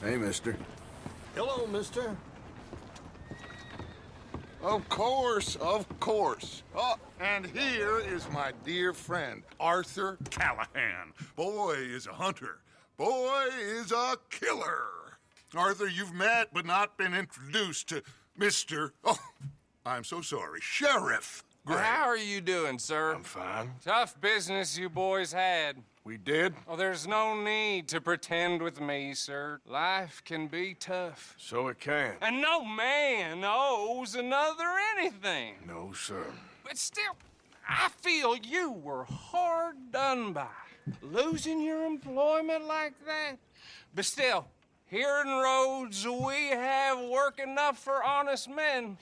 Hey, mister. Hello, mister. Of course, of course. Oh, and here is my dear friend, Arthur Callahan. Boy is a hunter. Boy is a killer. Arthur, you've met but not been introduced to Mr. Oh, I'm so sorry, Sheriff Gray. How are you doing, sir? I'm fine. Tough business you boys had. We did? Oh, there's no need to pretend with me, sir. Life can be tough. So it can. And no man owes another anything. No, sir. But still, I feel you were hard done by. Losing your employment like that. But still, here in Rhodes, we have work enough for honest men.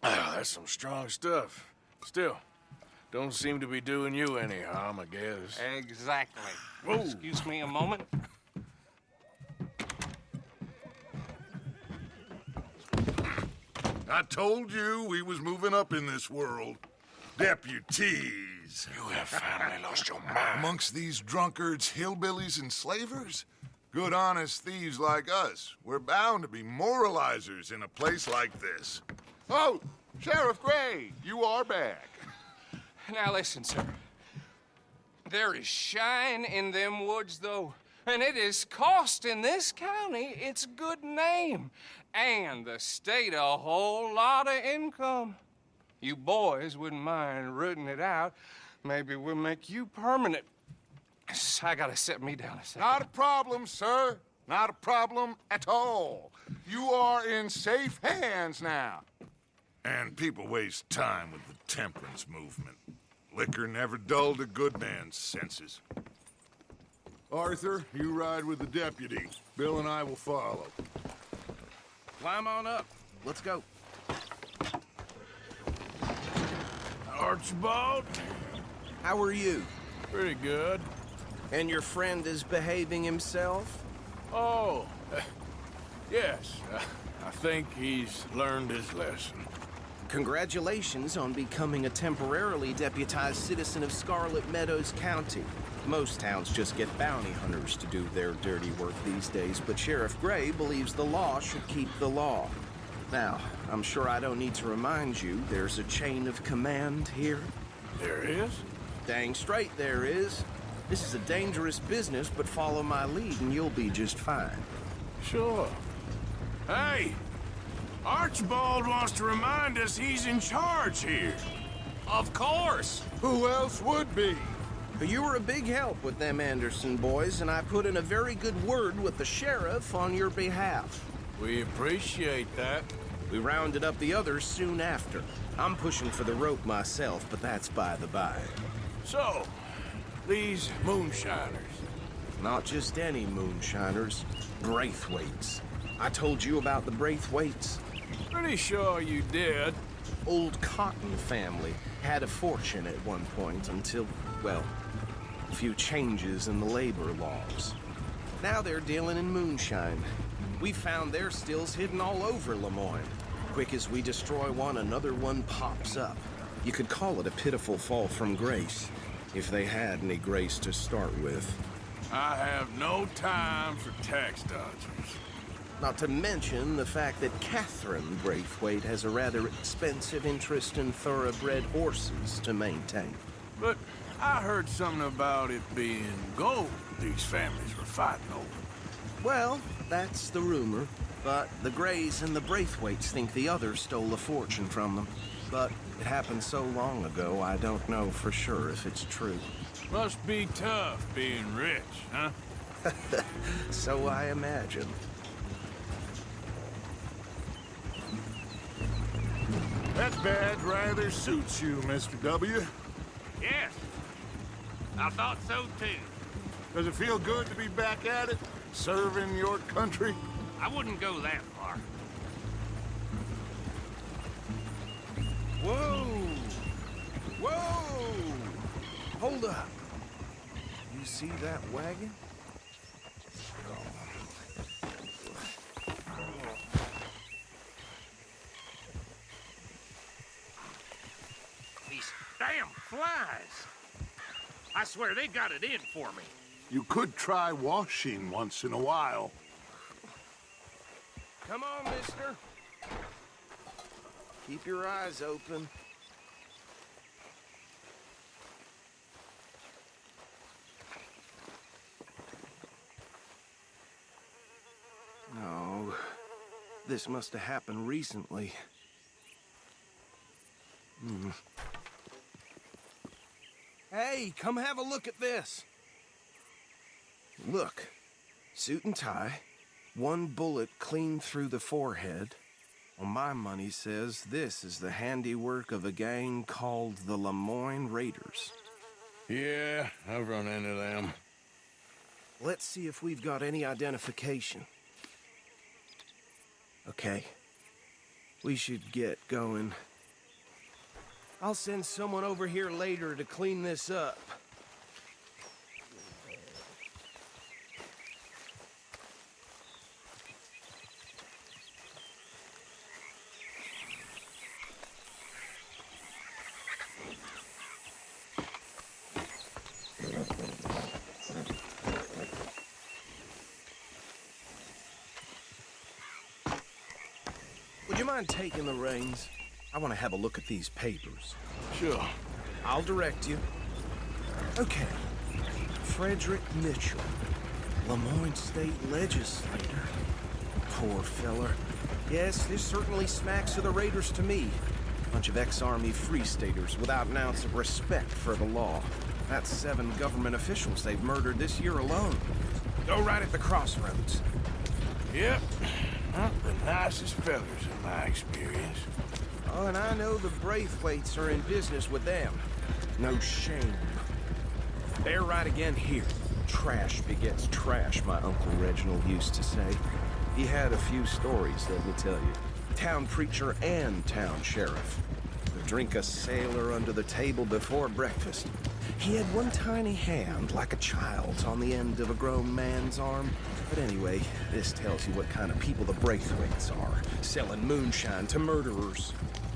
Ah, that's some strong stuff. Still, don't seem to be doing you any harm, I guess. Exactly. Whoa. Excuse me a moment. I told you we was moving up in this world. Deputies. You have finally lost your mind. Amongst these drunkards, hillbillies, and slavers? Good, honest thieves like us. We're bound to be moralizers in a place like this. Oh, Sheriff Gray, you are back. Now listen, sir. There is shine in them woods, though, and it is costing this county its good name and the state a whole lot of income. You boys wouldn't mind rooting it out. Maybe we'll make you permanent. I gotta set me down a second. Not a problem, sir. Not a problem at all. You are in safe hands now. And people waste time with the temperance movement. Liquor never dulled a good man's senses. Arthur, you ride with the deputy. Bill and I will follow. Climb on up. Let's go. Archibald? How are you? Pretty good. And your friend is behaving himself? Oh, yes. I think he's learned his lesson. Congratulations on becoming a temporarily deputized citizen of Scarlet Meadows County. Most towns just get bounty hunters to do their dirty work these days, but Sheriff Gray believes the law should keep the law. Now, I'm sure I don't need to remind you, there's a chain of command here. There is? Dang straight there is. This is a dangerous business, but follow my lead and you'll be just fine. Sure. Hey! Archibald wants to remind us he's in charge here. Of course. Who else would be? You were a big help with them Anderson boys, and I put in a very good word with the sheriff on your behalf. We appreciate that. We rounded up the others soon after. I'm pushing for the rope myself, but that's by the by. So, these moonshiners. Not just any moonshiners, Braithwaites. I told you about the Braithwaites. Pretty sure you did. Old Cotton family had a fortune at one point until, well, a few changes in the labor laws. Now they're dealing in moonshine. We found their stills hidden all over Lemoyne. Quick as we destroy one, another one pops up. You could call it a pitiful fall from grace, if they had any grace to start with. I have no time for tax dodgers. Not to mention the fact that Catherine Braithwaite has a rather expensive interest in thoroughbred horses to maintain. But I heard something about it being gold these families were fighting over. Well, that's the rumor. But the Grays and the Braithwaites think the others stole a fortune from them. But it happened so long ago, I don't know for sure if it's true. Must be tough being rich, huh? So I imagine. That badge rather suits you, Mr. W. Yes, I thought so too. Does it feel good to be back at it? Serving your country? I wouldn't go that far. Whoa! Whoa! Hold up. You see that wagon? These damn flies. I swear they got it in for me. You could try washing once in a while. Come on, mister. Keep your eyes open. No. This must have happened recently. Hey, come have a look at this. Look. Suit and tie. One bullet clean through the forehead. Well, my money says this is the handiwork of a gang called the Lemoyne Raiders. Yeah, I've run into them. Let's see if we've got any identification. Okay. We should get going. I'll send someone over here later to clean this up. Would you mind taking the reins? I want to have a look at these papers. Sure. I'll direct you. Okay. Frederick Mitchell, Lemoyne State Legislator. Poor feller. Yes, this certainly smacks of the Raiders to me. Bunch of ex-Army Free Staters without an ounce of respect for the law. That's 7 government officials they've murdered this year alone. Go right at the crossroads. Yep. Not the nicest fellers in my experience. Oh, and I know the Braithwaites are in business with them. No shame. They're right again here. Trash begets trash, my Uncle Reginald used to say. He had a few stories, let me tell you. Town preacher and town sheriff. Could drink a sailor under the table before breakfast. He had one tiny hand, like a child's, on the end of a grown man's arm. But anyway, this tells you what kind of people the Braithwaites are, selling moonshine to murderers.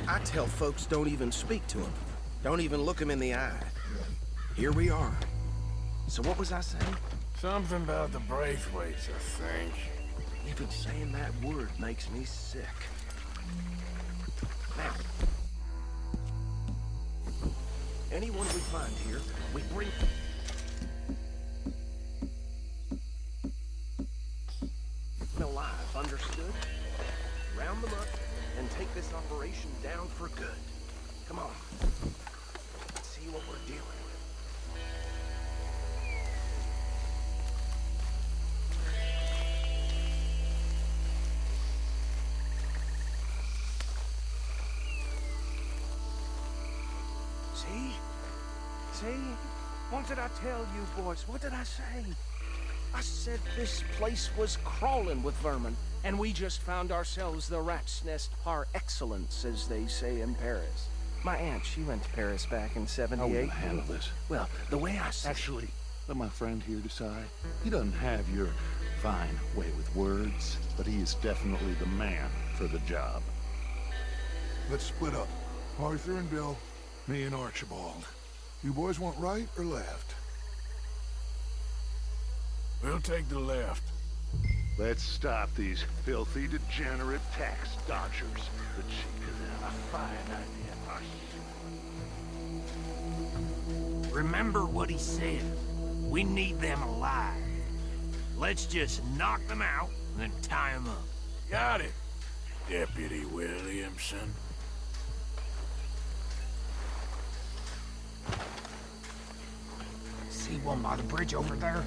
I tell folks don't even speak to them. Don't even look them in the eye. Here we are. So what was I saying? Something about the Braithwaites, I think. Even saying that word makes me sick. Now, anyone we find here, we bring... alive, understood? Round them up and take this operation down for good. Come on. Let's see what we're dealing with. See? See? What did I tell you, boys? What did I say? I said this place was crawling with vermin, and we just found ourselves the rat's nest par excellence, as they say in Paris. My aunt, she went to Paris back in '78. How will I handle this? Well, the way I see Actually, let my friend here decide. He doesn't have your fine way with words, but he is definitely the man for the job. Let's split up. Arthur and Bill, me and Archibald. You boys want right or left? We'll take the left. Let's stop these filthy, degenerate tax dodgers. The chief is a fine idea, Archie. Remember what he said. We need them alive. Let's just knock them out and then tie them up. Got it, Deputy Williamson. See one by the bridge over there?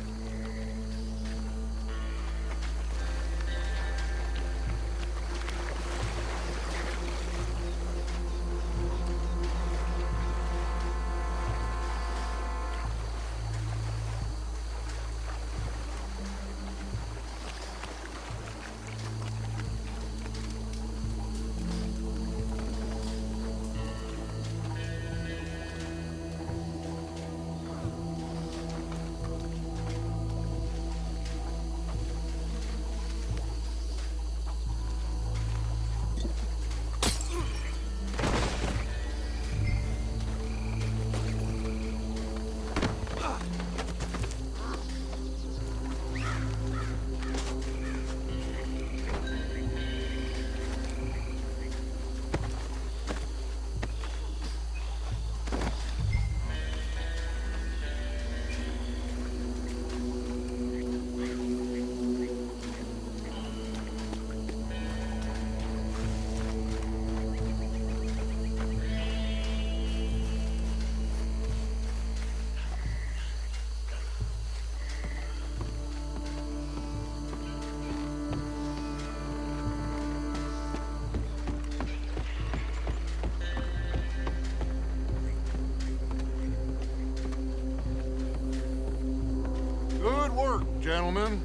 work, gentlemen.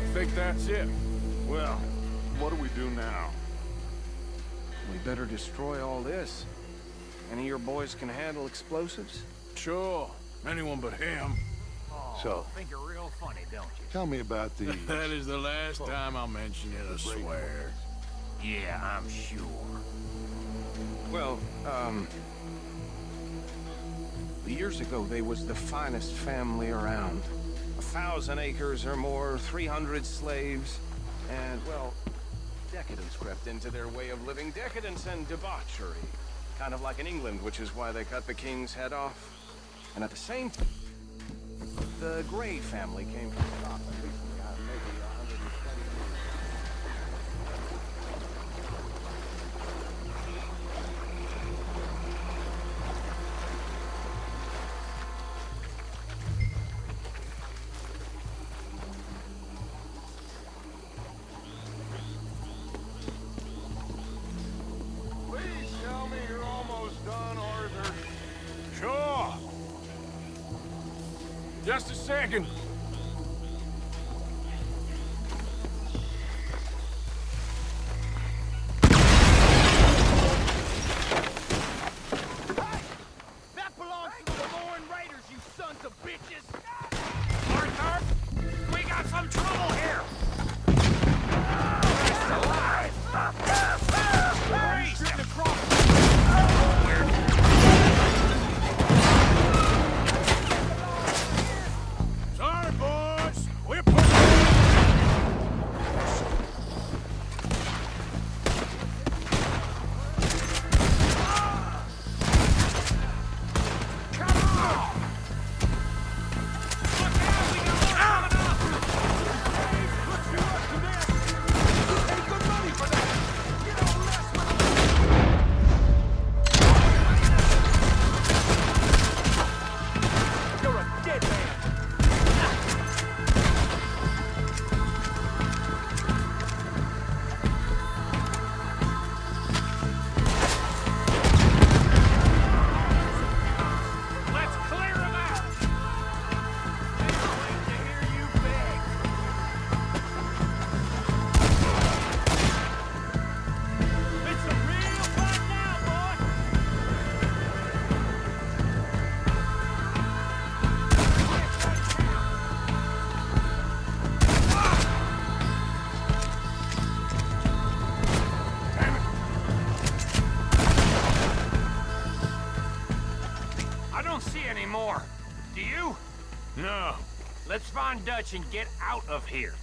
I think that's it. Well, what do we do now? We better destroy all this. Any of your boys can handle explosives? Sure. Anyone but him. So, Think you're real funny, don't you? tell me about these. That is the last time I'll mention it, I swear. Yeah, I'm sure. Well, years ago, they was the finest family around. 1,000 acres or more, 300 slaves, and, well, decadence crept into their way of living. Decadence and debauchery. Kind of like in England, which is why they cut the king's head off. And at the same time, the Grey family came from Scotland. Recently, maybe 120 years. Please tell me you're almost done, Arthur. Sure. Just a second. That belongs to the Lauren Raiders, you sons of bitches! Arthur, we got some trouble here! Alive! Priest! Sorry, boys. We're pushing. Let's clear him out! Can't wait to hear you beg. It's a real fight now, boy! I don't see any more. Do you? No, Let's find Dutch and get out of here.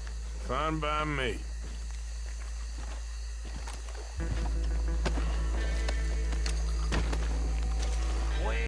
fine by me.